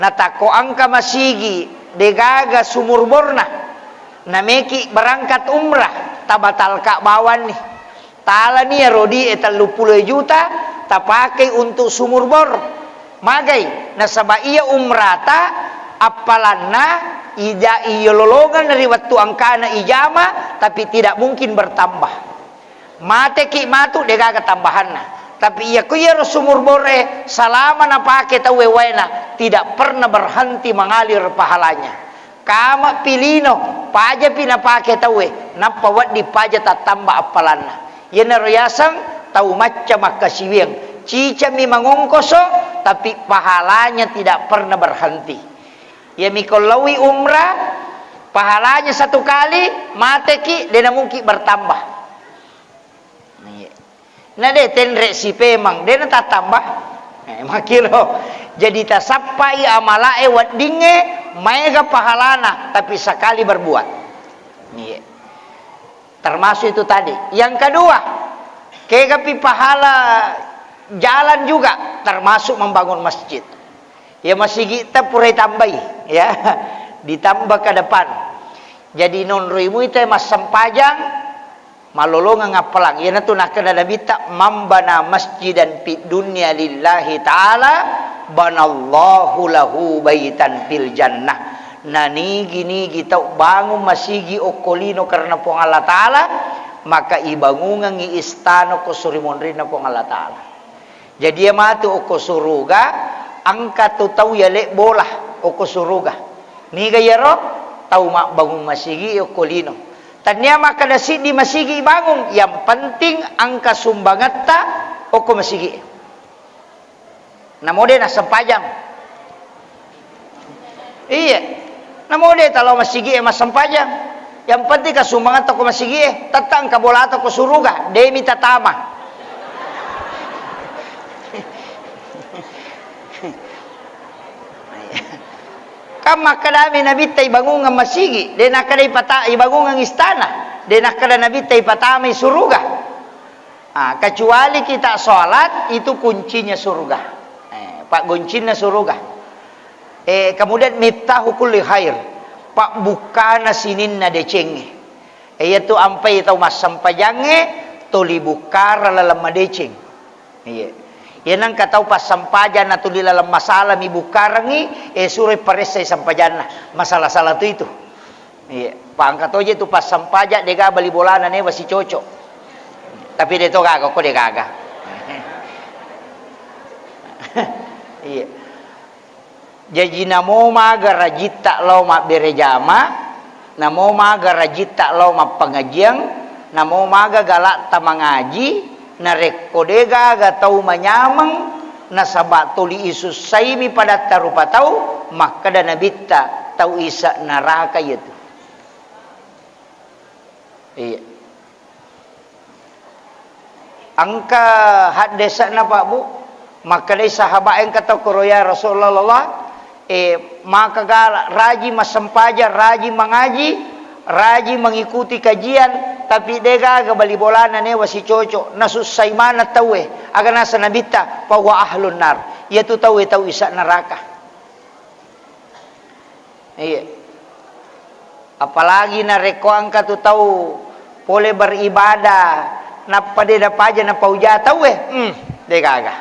natako angka masigi degaga sumur borna nameki berangkat umrah tabatal ka bawan nih tala nih rodi eta 30 juta tapakai untuk sumur bor magai nasaba iya umrata apalanna ida iya lolongan dari waktu angkana ijama tapi tidak mungkin bertambah mate ki matu degaga tambahanna tapi iya kuya sumur bore salama na pake tawe wena tidak pernah berhenti mengalir pahalanya. Kama pilino paja pina pake tawe napa wadi paja tatamba apalana. Yana royasang tau macam makasiwing cica mi mangongkoso tapi pahalanya tidak pernah berhenti. Ya mikolawi umrah pahalanya satu kali mate ki dena mungkin bertambah. Nah deh tenre si pemang dena tak tambah makiro jadi tasapai amalae wadinge mega pahalana tapi sekali berbuat termasuk itu tadi. Yang kedua kegapi pahala jalan juga termasuk membangun masjid ya masih kita pura tambahi ya ditambah ke depan jadi non ruimu itu mas sempajang malolongan ngapalang yana tu nak kada bita mambana masjidan fid dunya lillahi taala banallahu lahu baitan fil jannah nani gini kita bangun masigi okolino karena pong Allah taala maka ibangungan i istana ko surimonrina pong Allah taala jadi matu oko suruga angka tu tau ya lek bola oko suruga ni gayaro tau mak bangun masigi okolino tanya maka dasi di masigi bangun yang penting angka sumbangatta oko masigi namode na sempajang iya namode kalau masigi mas sempajang yang penting ka sumbangatta oko masigi tatang ka bolata ko suruga demi tatama kama kada nabita ibangungan masigi den kada ipata ibangungan istana den kada nabita ipatama suruga kecuali kita sholat itu kuncinya surga pak kuncinya surga kemudian miftahu kulli khair pak bukana sininna decenge yaitu ampai tau mas sampajange toli bukara lalam madeceng iya yanang katau pas sampajan na tuli lalam masalah mi bukarangi sure paresay sampajan masalah-salah tu itu iya pangkat oje tu pas sampaja dega bali bolana ne wasi cocok tapi de to gaga ko de gaga iya jadi namo maga rajita lo ma berejama namo maga rajita lo ma pengajian namo maga galak tamangaji na rekodega gatau manyamang na sabat tuli isus saimi pada tarupa tau maka dan nabita tau isa neraka itu iya angka hadesa na Pak Bu maka dari sahabat yang kata kuroya Rasulullah maka raji masempaja raji mengaji raji mengikuti kajian tapi dega bali bolana ne wasi cocok nasusai mana tawe agar nasa nabita pawa ahlun nar yaitu tawe tau isa neraka iya apalagi na reko angka tu tahu boleh beribadah napa de dapaja na pauja tawe dega aga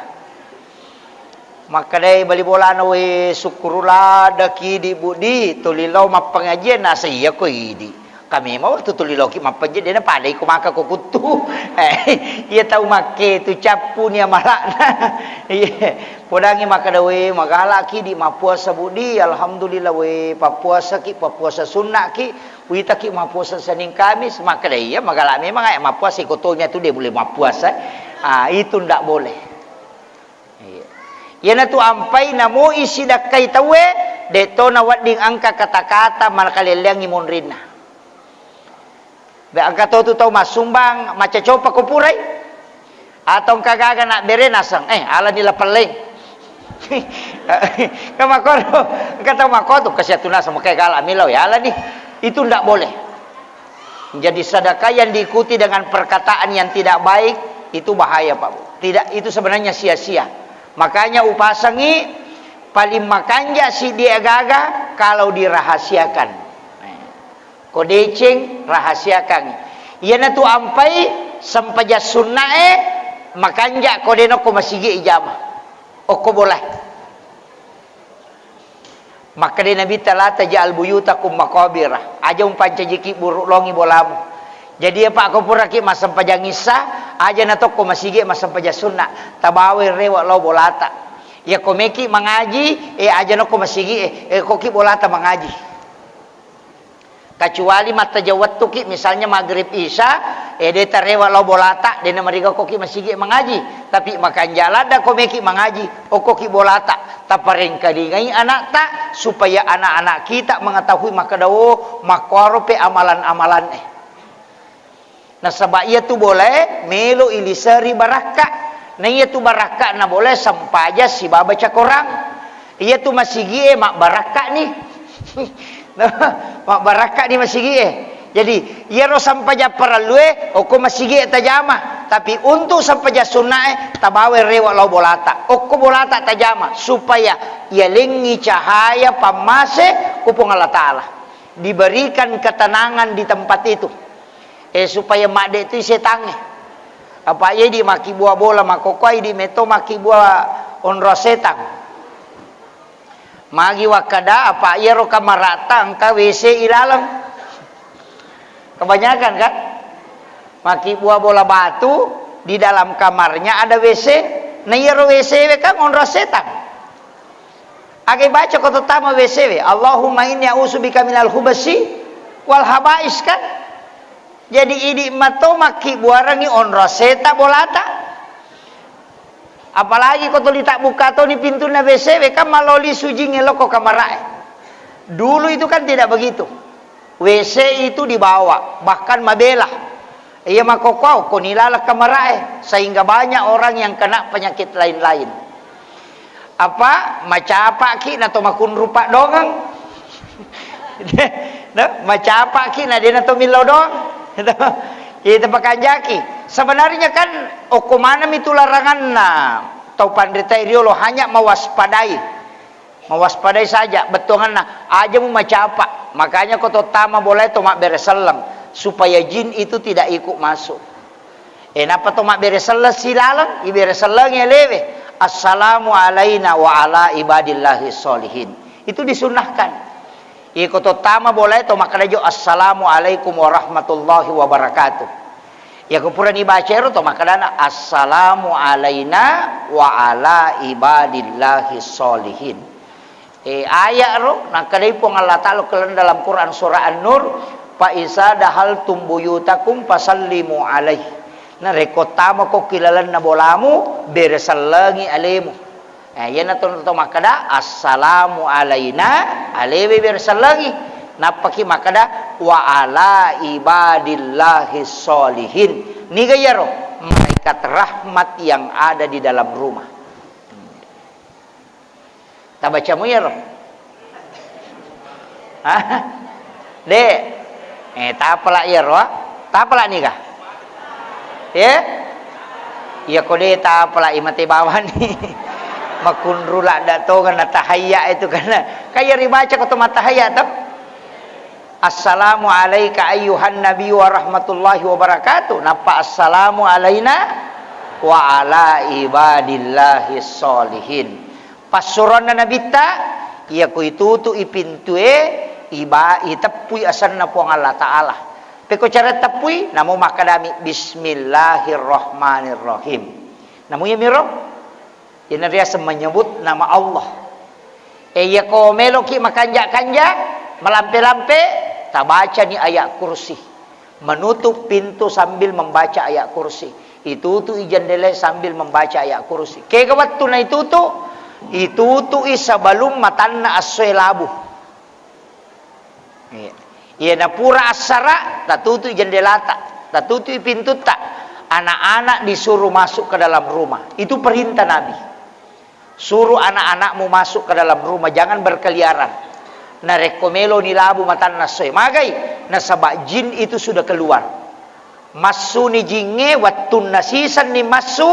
maka dai bali bolana we syukurullah daki di budi tulilau ma pengajian nasa iya ko idi kami mau tutuli loki mapenje dia padai ko maka ko kutu ia tahu make tu capu ni amalana iya podangi maka dawe magala ki di mapuasa budi alhamdulillah we papuasa ki papuasa sunnah ki wita ki mapuasa Senin Kamis maka dai ya magala memang ay mapuasa kotonya tu dia boleh mapuasa itu ndak boleh iya yana tu ampai namo isi dakai tawe deto na wading angka kata-kata malkalelyang imonrina be angka tu tau masumbang maca copa ko purai atau kagaga nak berenasang ala nila peleng kamakono kata makoto kasyatuna sama kay gala milaw ya ala ni itu ndak boleh jadi sedekah yang diikuti dengan perkataan yang tidak baik itu bahaya Pak Bu tidak itu sebenarnya sia-sia makanya upasangi paling makanja si dia gaga kalau dirahasiakan. Kodeceng rahasiakan. Iana tu ampai sampaja sunnae makanja kodeno ko masigi ijamah. Oko boleh. Maka dia Nabi telah tajal buyutakum maqabirah. Aja umpanca jiki buruk longi bolamu. Jadi apa aku pura ki masam pajang isah aja na toko masigi masam paja sunnah. Tabawe rewa lo bolata. Ya komeki mengaji aja no ko masigi koki bolata mengaji. Kecuali mata jawat tu ki misalnya maghrib isya dia tarewa lo bolata dia mariga koki masigi mengaji. Tapi makan jalan dah komeki mengaji koki bolata. Taparing kadingai anak tak supaya anak-anak kita mengetahui maka dawo makwarope amalan-amalan Nah sebab ia tu boleh melo ilisari barakah. Nah ia tu barakah na boleh sampaja si baba cakorang. Ia tu masih gie mak barakah ni. Mak barakah ni masih gie. Jadi ia ro sampaja paralue oko masih gie tajama. Tapi untuk sampaja sunnah tabawe rewa lau bolata. Oko bolata tajama supaya ia lengi cahaya pamase kupung Allah Ta'ala. Diberikan ketenangan di tempat itu. Supaya mak dek tu setange. Apa ye di maki buah bola makokoi di meto maki buah onro setang. Magi wakada apa ye ro kamaratang ka WC ilalang. Kebanyakan kan? Maki buah bola batu di dalam kamarnya ada WC. Nah ye ro WC kan onro setang. Age baca kota tama WC. Allahumma inni a'udzubika minal khubasi wal habais kan? Jadi ini mato maki buarangi onro seta bolata. Apalagi kau tu tak buka tu ni pintu na WC, kan maloli suji ngelok kamarae. Dulu itu kan tidak begitu. WC itu dibawa, bahkan mabela. Iya makokau, kau nilala kamarae, sehingga banyak orang yang kena penyakit lain-lain. Apa macapa ki nato makun rupa dongang. Macapa ki na dia nato milo dong. Itu pakanjaki. Sebenarnya kan okumanam itu larangan tau pandai riolo hanya mewaspadai. Mewaspadai saja. Betongan aja mu macapa. Makanya kau tama boleh tomak bereselang supaya jin itu tidak ikut masuk. Napa tomak bereselang silalang? Bereselang ya lewe. Assalamu alaina wa ala ibadillahi sholihin. Itu disunahkan. Iko tama boleh to makadajo assalamualaikum warahmatullahi wabarakatuh. Ya kupura ni baca to makadana assalamu alaina wa ala ibadillahi sholihin. Ayat ro nakadai pong Allah Ta'ala kelan dalam Quran surah An-Nur fa isa dahaltum buyutakum fasallimu alaihi. Nah reko tama ko kilalan na bolamu beresalangi alemu. Yan na to makada assalamu alaina alewe bersalangi napaki makada wa ala ibadillahi sholihin ni gayaro malaikat rahmat yang ada di dalam rumah. Tak baca mu ya ro? Hah? De tak apalah ya ro? Tak apalah ni kah? Ya? Ya kode tak apalah imate bawah ni. Makunrula dato kan tahayya itu kan kaya ribaca kau tahayya tak assalamu alayka ayyuhan nabi wa rahmatullahi wa barakatuh napa assalamu alaina wa ala ibadillahi sholihin pasurana nabita iya ku itu tu ipintue iba itapui asanna puang Allah Ta'ala peko cara tapui namo makadami bismillahirrahmanirrahim namo ya miro. Ini dia menyebut nama Allah. Ya ko meloki makanja-kanja, melampe-lampe, tak baca ni ayat kursi. Menutup pintu sambil membaca ayat kursi. Itu tu jendela sambil membaca ayat kursi. Kaya waktu na itu tu isa balum matanna aswe labu. Iya na pura asara, tak tutu jendela tak tutu pintu tak. Anak-anak disuruh masuk ke dalam rumah. Itu perintah Nabi. Suruh anak-anakmu masuk ke dalam rumah, jangan berkeliaran. Na rekomelo ni labu matan nasoy. Magai na sabak jin itu sudah keluar. Masu ni jinge watun nasisan ni masu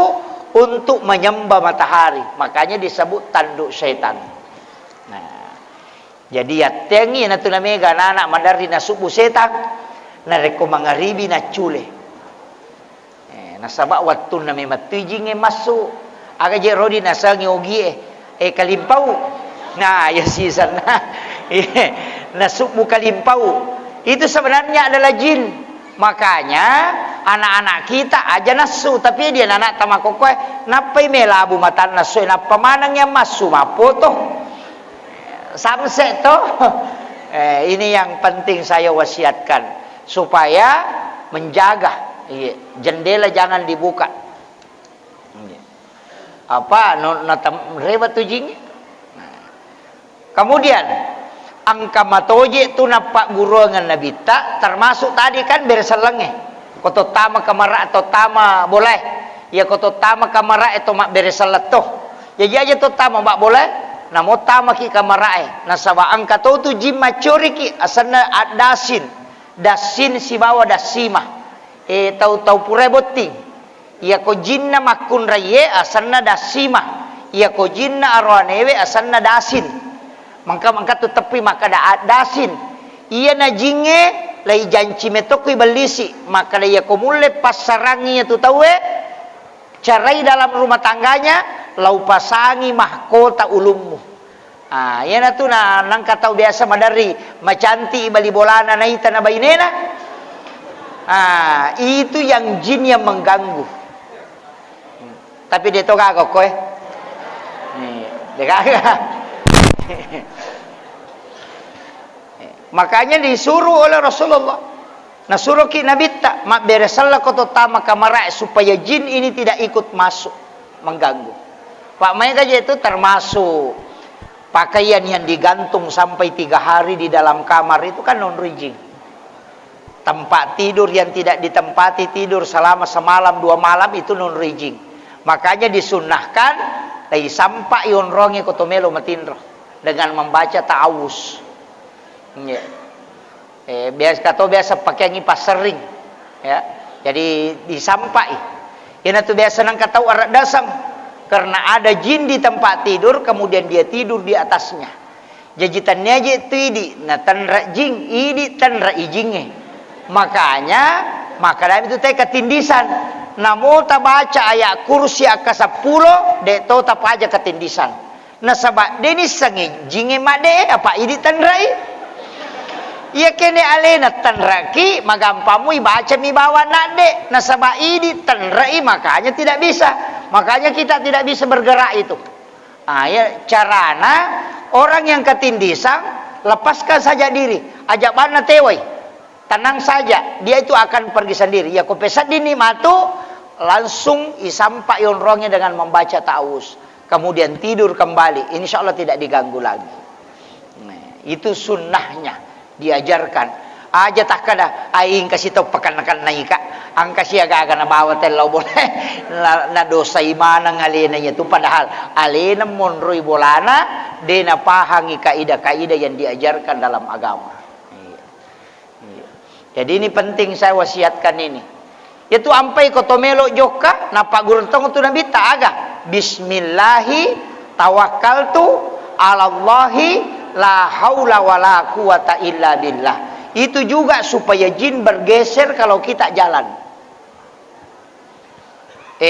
untuk menyembah matahari. Makanya disebut tanduk syaitan. Nah, jadi ya tengi na tu na mega na anak madari na subu setak na reko mangaribi na cule. Nasaba watun na may matujing masuk. Aga je rodi na sangi ogi kalimpau. Nah, ya season na. Na subu kalimpau. Itu sebenarnya adalah jin. Makanya anak-anak kita aja nasu, tapi dia anak tamakokoy napai melabu mata nasu napa manangnya masu mapoto samse to. Ini yang penting saya wasiatkan supaya menjaga jendela jangan dibuka. Apa rewat tujing. Kemudian angka matoje tu napak guru dengan Nabi tak termasuk tadi kan berselenge koto tama kamara atau tama boleh ya koto tama kamara itu mak beresalat toh ya aja to tama mak boleh namo tama ki kamara nasaba angka tu jim macuri ki asana dasin si bawa dasima tau pure boting ya ko jinna makun raye asana dasima ya ko jinna arwanewe asana dasin mangka tu tepi maka da dasin iya na jinge lai janci metokui balisi maka dia komule pasarangi tu tahu carai dalam rumah tangganya lau pasangi mahkota ulummu. Ya na tu na nang katau biasa madari macanti bali bolana na ita na bainena. Itu yang jin yang mengganggu. Tapi dia to kagok koe. Dia kagak. Makanya disuruh oleh Rasulullah nasuruh ki Nabi tak mak beresalah koto tama kamara supaya jin ini tidak ikut masuk mengganggu. Pak mereka itu termasuk pakaian yang digantung sampai 3 hari di dalam kamar itu kan non-rijing. Tempat tidur yang tidak ditempati tidur selama semalam 2 malam itu non-rijing. Makanya disunnahkan dari sampai yonrongi koto melo matindro dengan membaca ta'awuz. Biasa pakai ngipas sering ya. Jadi disampai ini tuh biasa nang katau arak dasam karena ada jin di tempat tidur kemudian dia tidur di atasnya jajitannya aja itu idi nah tanra jing idi tanra ijinge makanya dalam itu teh ketindisan namo ta baca ayat kursi aka 10 de to ta aja ketindisan nah sabak denis sange jinge made apa idi tanrai. Ia kene alena tanraki magampamu baca mi bawa nade nasaba ini tanrai makanya tidak bisa makanya kita tidak bisa bergerak itu. Ya carana orang yang ketindisan lepaskan saja diri ajak mana tewai tenang saja dia itu akan pergi sendiri ya kopesat dini matu langsung isampak yonrongnya dengan membaca ta'awuz kemudian tidur kembali insyaallah tidak diganggu lagi. Itu sunnahnya diajarkan aja tak kada aing kasih tau pekan-pekan naika angka siaga na bawa telau boleh na dosa imana ngalena itu padahal alena monroi bolana dena pahangi kaidah-kaidah yang diajarkan dalam agama. Jadi ini penting saya wasiatkan ini itu ampai kotomelo joka napa guruntong tu nabi tak aga bismillahi tawakkaltu alallahi la haula wala quwata illa billah. Itu juga supaya jin bergeser kalau kita jalan.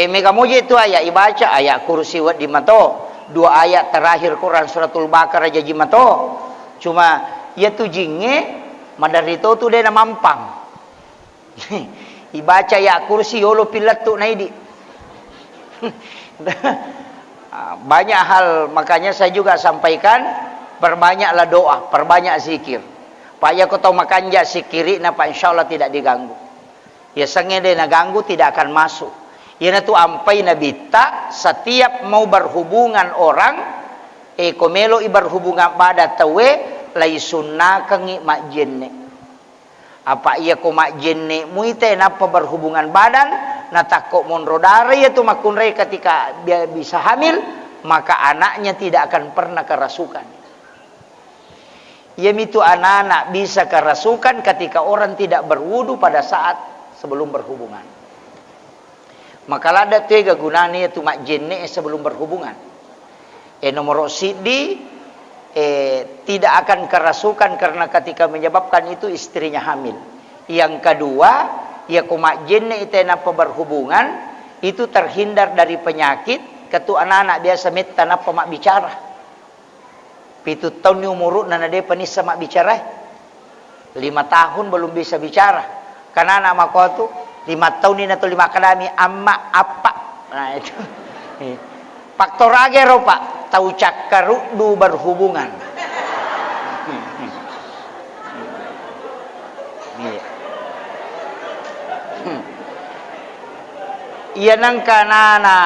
Mega moje itu ayat ibaca ayat kursi wat di mato 2 ayat terakhir Quran suratul Baqarah jaji mato cuma ya tu jinge madarito tu dia mampang. Ibaca ayat kursi yolo pilat tu naidi. Banyak hal makanya saya juga sampaikan perbanyaklah doa, perbanyak zikir. Paya kau tahu makan ja sikiri napa insyaallah tidak diganggu. Ya sengede na ganggu tidak akan masuk. Ya tu ampai nabi tak setiap mau berhubungan orang komelo berhubungan pada tawe lai sunnah kangi mak jenne. Apa ia ko mak jenne muite napa berhubungan badan na takok monrodare ya tu makunre ketika dia bisa hamil maka anaknya tidak akan pernah kerasukan. Yaitu anak-anak bisa kerasukan ketika orang tidak berwudu pada saat sebelum berhubungan. Maka ada 3 gunanya itu mak jenne sebelum berhubungan. Nomor sidi tidak akan kerasukan karena ketika menyebabkan itu istrinya hamil. Yang kedua, ya kumak jenne itu napa berhubungan itu terhindar dari penyakit. Ketu anak-anak biasa minta napa mak bicara. 7 tahun ni umur nana dia penis sama bicara. 5 tahun belum bisa bicara. Karena anak mak tu 5 tahun ini atau 5 kadami amma apa. Nah itu. Faktor agero pak, tahu cakarudu berhubungan. Iya nangka nana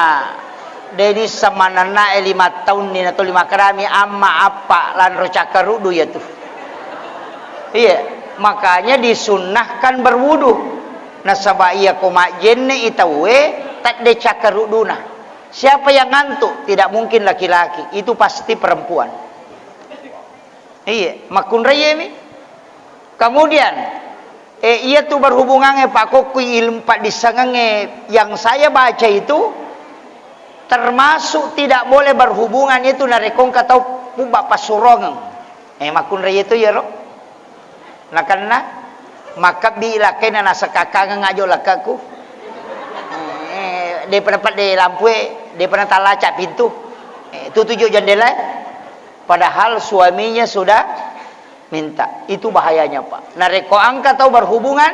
Deni sama nana 5 tahun ini atau 5 kadami amma apa lan ro cakarudu ya tuh. Iya, makanya disunnahkan berwudu. Nah sabab iya koma jenne itawe tak de cakaruduna. Siapa yang ngantuk? Tidak mungkin laki-laki. Itu pasti perempuan. Iya. Makun raya ini. Kemudian. Ia tuh berhubungannya Pak Kokui ilmu Pak disangannya. Yang saya baca itu. Termasuk tidak boleh berhubungan itu. Narekong katau pubak pasurongan. Makun raya itu ya roh. Nah karena. Maka bilakai na nasa kakang ngajo lakaku. Dia pendapat di lampu. Dia pernah talacak pintu. Itu 7 jendela. Padahal suaminya sudah minta. Itu bahayanya pak. Nah reko angka tahu berhubungan.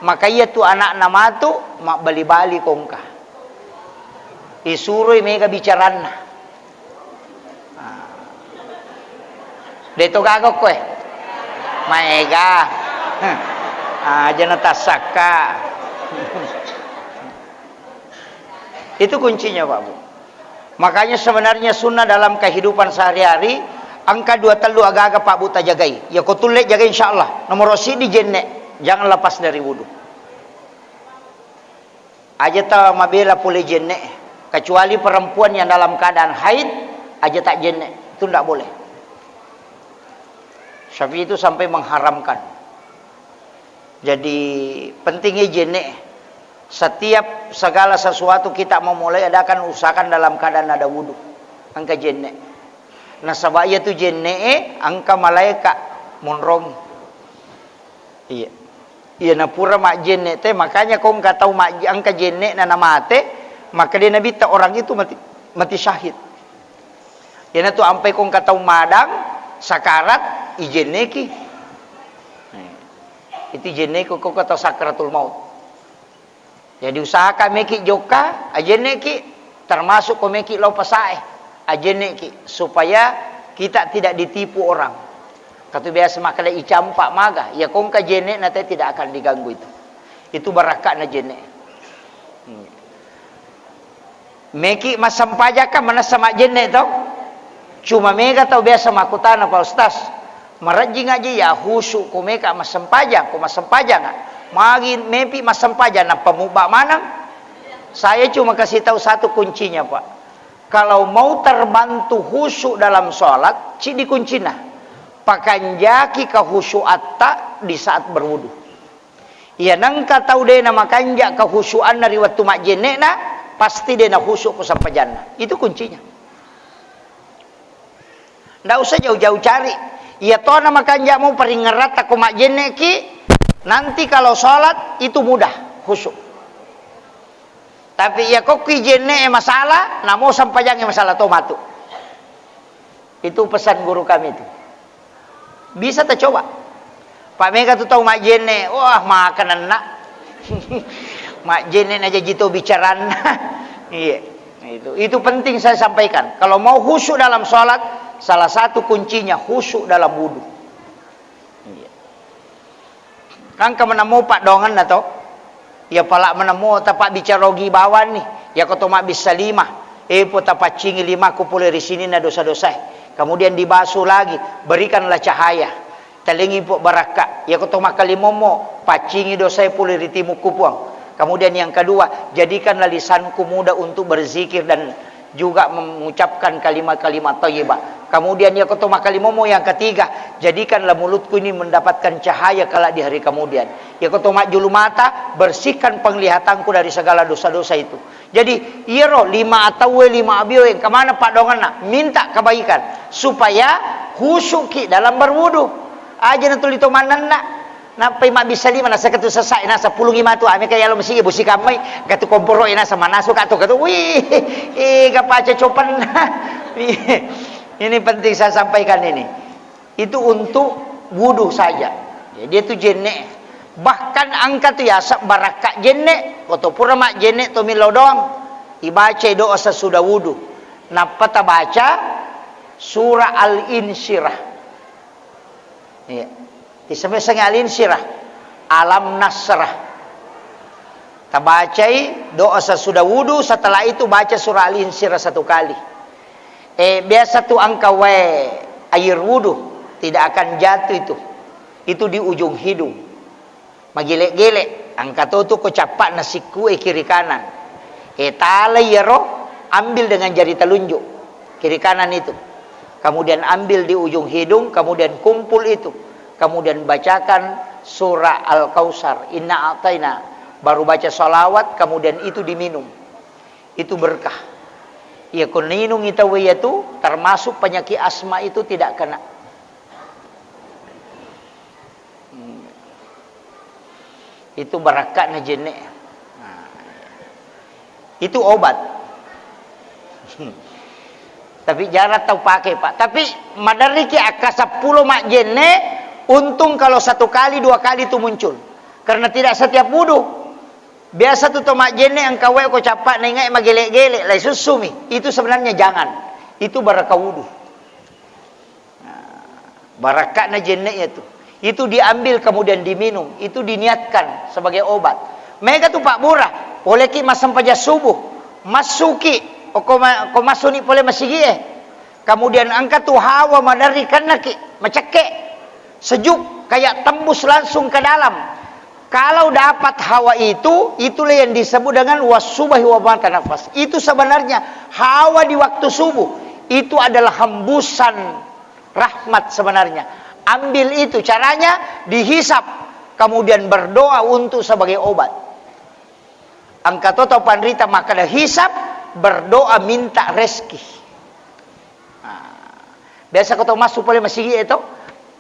Maka ia tu anak nama tu. Mak bali-bali kongka. Isuruh mereka bicaran. Dia tu gagok kue. Maega. Jangan tasaka. Itu kuncinya Pak Bu. Makanya sebenarnya sunnah dalam kehidupan sehari-hari. Angka 2 telu agak-agak Pak Bu tak jagai. Ya kau tulis jaga insya Allah. Nomor rosi di jenne. Jangan lepas dari wudu. Aja tak mabela boleh jenne. Kecuali perempuan yang dalam keadaan haid. Aja tak jenne. Itu tidak boleh. Syafi'i itu sampai mengharamkan. Jadi pentingnya jenne. Setiap segala sesuatu kita mau mulai adakan usahakan dalam keadaan ada wudu. Angka jenne. Nah sabaya tu jenne angka malaikat monrong. Iya. Iya na pura mak jenne teh makanya kau enggak tahu mak angka jenne na mate maka dia nabi tak orang itu mati syahid. Ya na tu ampai kau enggak tahu madang sakarat ijenne ki. Itu jenne kau tahu sakaratul maut. Jadi usahakan meki joka ajene ki termasuk ko meki lau pasae ajene ki supaya kita tidak ditipu orang. Kata biasa makala icampak maga ya kongka jene nate tidak akan diganggu itu. Itu barakah na jene. Meki masam pajaka mana sama jene tau. Cuma mega tau biasa makutana Pak Ustaz. Merajing aja ya khusyuk ko meka masam pajak ko masam pajak. Magi mepi masam paja na pemubak mana? Saya cuma kasih tahu satu kuncinya pak. Kalau mau terbantu khusyuk dalam sholat, cik dikuncina. Pakanjaki khusyuk atta di saat berwudu. Ya nangka tahu deh nama kanjak kehusyuan dari waktu mak jenekna, pasti dia nak khusyuk ku sampai jannah. Itu kuncinya. Ndak usah jauh-jauh cari. Ya toh nama kanjak mau peringerat aku mak jeneki. Nanti kalau sholat itu mudah khusyuk. Tapi ya kok kijene masalah, namo sampajang masalah tomatu. Itu pesan guru kami itu. Bisa tak coba. Pak Mega tu tahu mak jene, wah makanan nak. Mak jene aja jitu bicaraan. Iya, itu penting saya sampaikan. Kalau mau khusyuk dalam sholat, salah satu kuncinya khusyuk dalam wudu. Kan ke menemu pak dongan atau ya palak menemu tapak bicara rogi bawan nih ya kau mak bisa 5 po tapak cingi 5 ku pulih di sini na dosa-dosa kemudian dibasuh lagi berikanlah cahaya telingi po barakah ya kau mak kalimomo pacingi dosa pulih di timu kupuang kemudian yang kedua jadikanlah lisanku mudah untuk berzikir dan juga mengucapkan kalimat-kalimat thayyibah. Kemudian ya kotoma kalimomo yang ketiga, jadikanlah mulutku ini mendapatkan cahaya kala di hari kemudian. Ya kotoma julu mata, bersihkan penglihatanku dari segala dosa-dosa itu. Jadi iya roh 5 atau 5 abio yang kemana pak dongan nak minta kebaikan supaya khusyuk ki dalam berwudu. Aja na tulito manan na. Napay mabisa di mana sa katu sasay na sa pulungi matu ami kaya lo masige busi kamay katu komporo ina sa manaso katu wih kapaca copan. Ini penting saya sampaikan ini. Itu untuk wudu saja. Jadi itu jenne. Bahkan angka tu ya baraka jenne atau purama jenne to milo doang. Ibaca doa sesudah wudu. Napa ta baca surah Al-Insyirah. Ya. Disebut Al-Insyirah. Alam Nasrah. Ta bacai doa sesudah wudu, setelah itu baca surah Al-Insyirah 1 kali. Biasa tu angka air wudu tidak akan jatuh itu. Itu di ujung hidung. Magilek-gelek. Angka tu ko capak nasiku kiri kanan. Talay yero ambil dengan jari telunjuk kiri kanan itu. Kemudian ambil di ujung hidung, kemudian kumpul itu. Kemudian bacakan surah Al-Kautsar, Inna A'taina. Baru baca salawat, kemudian itu diminum. Itu berkah. Ya kuninung itu termasuk penyakit asma itu tidak kena. Itu barakat najene. Itu obat. Tapi jarang tahu pakai Pak. Tapi madariki akasa 10 mak jenne. Untung kalau 1 kali 2 kali itu muncul. Karena tidak setiap wudu. Biasa tuh tomak jenne ang kawai ko capak nengai magelek-gelek lai susumi. Itu sebenarnya jangan. Itu barakah wudu. Barakah na jenne itu. Itu diambil kemudian diminum. Itu diniatkan sebagai obat. Mereka tuh Pak Burah. Oleh ki masam paja subuh. Masuki. Ko masuni pole masigi. Kemudian angkat tuh hawa madari karena ki macake. Sejuk kayak tembus langsung ke dalam. Kalau dapat hawa itu, itulah yang disebut dengan wasubahi wa nafas. Itu sebenarnya hawa di waktu subuh. Itu adalah hembusan rahmat sebenarnya. Ambil itu, caranya dihisap, kemudian berdoa untuk sebagai obat. Angka toto panrita maka dah hisap, berdoa minta rezeki. Biasa kau masuk boleh masih itu.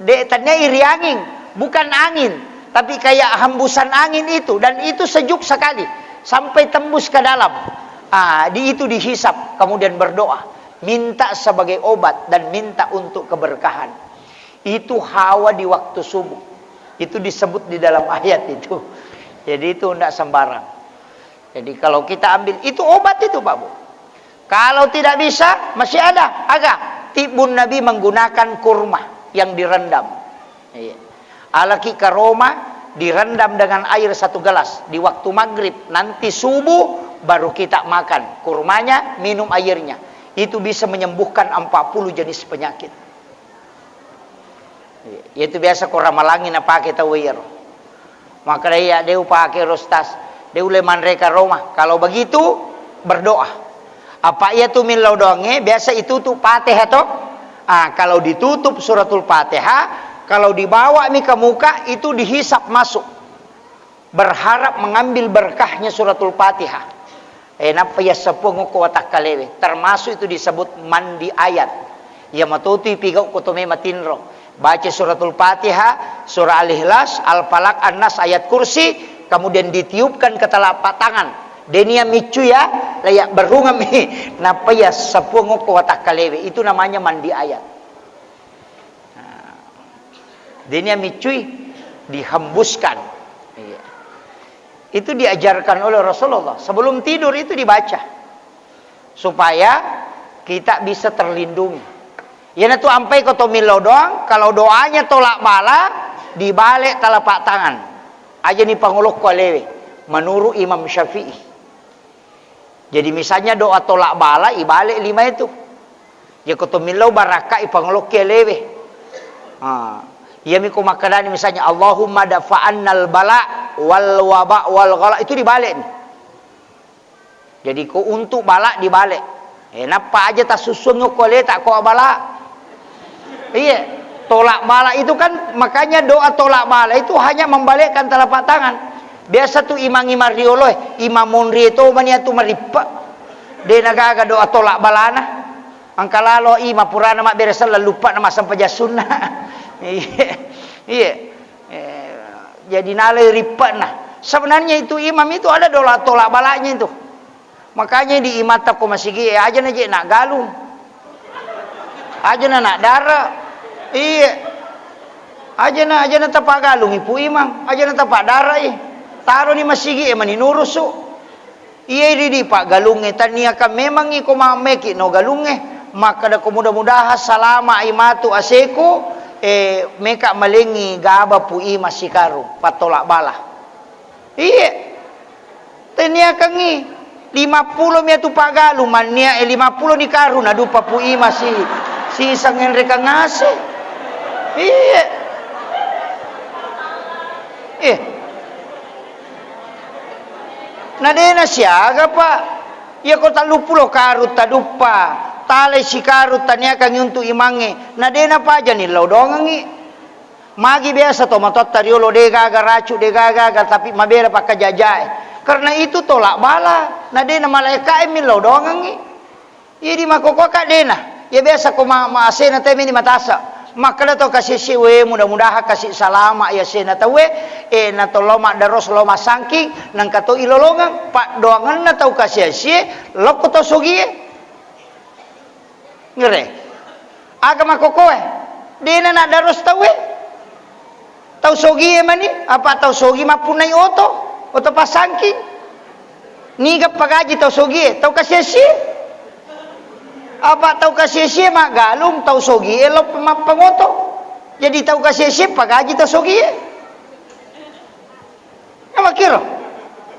Tanya iri angin, bukan angin, tapi kayak hembusan angin itu, dan itu sejuk sekali sampai tembus ke dalam. Itu dihisap, kemudian berdoa, minta sebagai obat dan minta untuk keberkahan. Itu hawa di waktu subuh. Itu disebut di dalam ayat itu. Jadi itu tidak sembarang. Jadi kalau kita ambil itu obat itu Pak Bu. Kalau tidak bisa masih ada tibun Nabi menggunakan kurma yang direndam. Alaki karoma direndam dengan air 1 gelas di waktu maghrib. Nanti subuh baru kita makan kurmanya, minum airnya. Itu bisa menyembuhkan 40 jenis penyakit. Itu biasa ko ramalangin na pakai tawir. Maka dia pakai rostas. Dia leman reka Roma. Kalau begitu berdoa. Apa ia tu milau doangnya? Biasa itu tuh Fatihah toh. Kalau ditutup suratul Fatihah, kalau dibawa nih ke muka itu dihisap masuk. Berharap mengambil berkahnya suratul Fatihah. Napa ya sepungu kuatak kalewe. Termasuk itu disebut mandi ayat. Ya matutu ipigau kutume matinro. Baca suratul Fatihah, surah Al-Ikhlas, Al-Falaq, An-Nas, ayat kursi, kemudian ditiupkan ke telapak tangan. Denia micu ya, layak berungam napa ya sepungu kuatak kalewe. Itu namanya mandi ayat. Denia micui dihembuskan. Itu diajarkan oleh Rasulullah. Sebelum tidur itu dibaca. Supaya kita bisa terlindungi. Ya itu ampai koto milau doang. Kalau doanya tolak bala, dibalik telapak tangan. Aja nih panguluk kualewe. Menurut Imam Syafi'i. Jadi misalnya doa tolak bala, ibalik 5 itu. Ya koto milau barakah ipanguluk kualewe. Ya miku makadani misalnya Allahumma dafa'annal bala wal waba wal ghala, itu dibalik nih. Jadi ku untuk bala dibalik. Napa aja tak susun ngokole tak ko bala. Iya, tolak bala itu kan makanya doa tolak bala itu hanya membalikkan telapak tangan. Biasa tuh imam-imam rioloh, imam monri itu mania tu maripa. Dia nagaga doa tolak balana. Angka lalo ima purana mak beresan lupa nama sampai sunnah. Iya. Jadi nalai ripat nah. Sebenarnya itu imam itu ada tolak balaknya itu. Makanya di imata ko masigi aja aja nak galung. Aja nak darah. Iya. Aja na tapak galung ipu imam. Aja na tapak darah taruh ni masigi mani nurusu. Iya di pak galunge tania ka memang iko mameki no galunge. Maka da mudah-mudahan salama imatu aseku meka malengi gaba pu ima sikaru patolak bala. Iya. Tania kangi 50 mia tu pagalu mania 50 ni karun adu papu ima si sangen reka ngase. Iya. Nadena siaga pak. Ya ko talupulo karut tadupa. Tale si karut tania kang untuk imange. Nadena pa aja nih lodongangi. Magi biasa to matot tariolo degaga racu degaga tapi mabera pakai jajai. Karena itu tolak bala. Nadena malaikat min lodongangi. Jadi makoko kak dena. Ya biasa ko maasena temi ni matasa. Maka dato kasih siwe mudah-mudahan kasih salama ya sena tawe na to loma daros loma sangking nang kato ilolongan pak doangan na tau kasih sie loko to sogie ngere agama kokoe dina na daros tawe tau sogie mani apa tau sogie mapunai oto pasangking niga pagaji tau sogie tau kasih sie apa tau kasih mak galung tau sogi elok pangoto jadi tau kasih pagaji tau sogi apa kira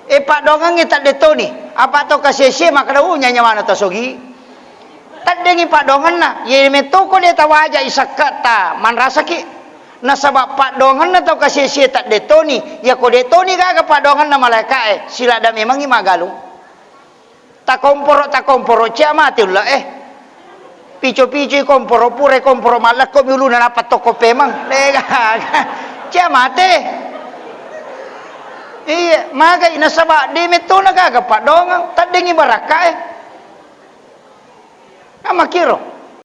pak dongang tak detoni apa tau kasih mak kada nyanya mana tau sogi tak dengi pak dongan na ye metoko dia tawaja isakata man rasa ki na sabab pak dongan na tau kasih tak detoni ya ko detoni gaga pak dongan na malaikat sila da memang ima galung tak komporo cia mati ulah pico-pico komporo pure komporo malak ko miulu na dapat toko pemang lega cia mate iya maka ina sabak di meto na gaga pak dongang tak dengi baraka ama kiro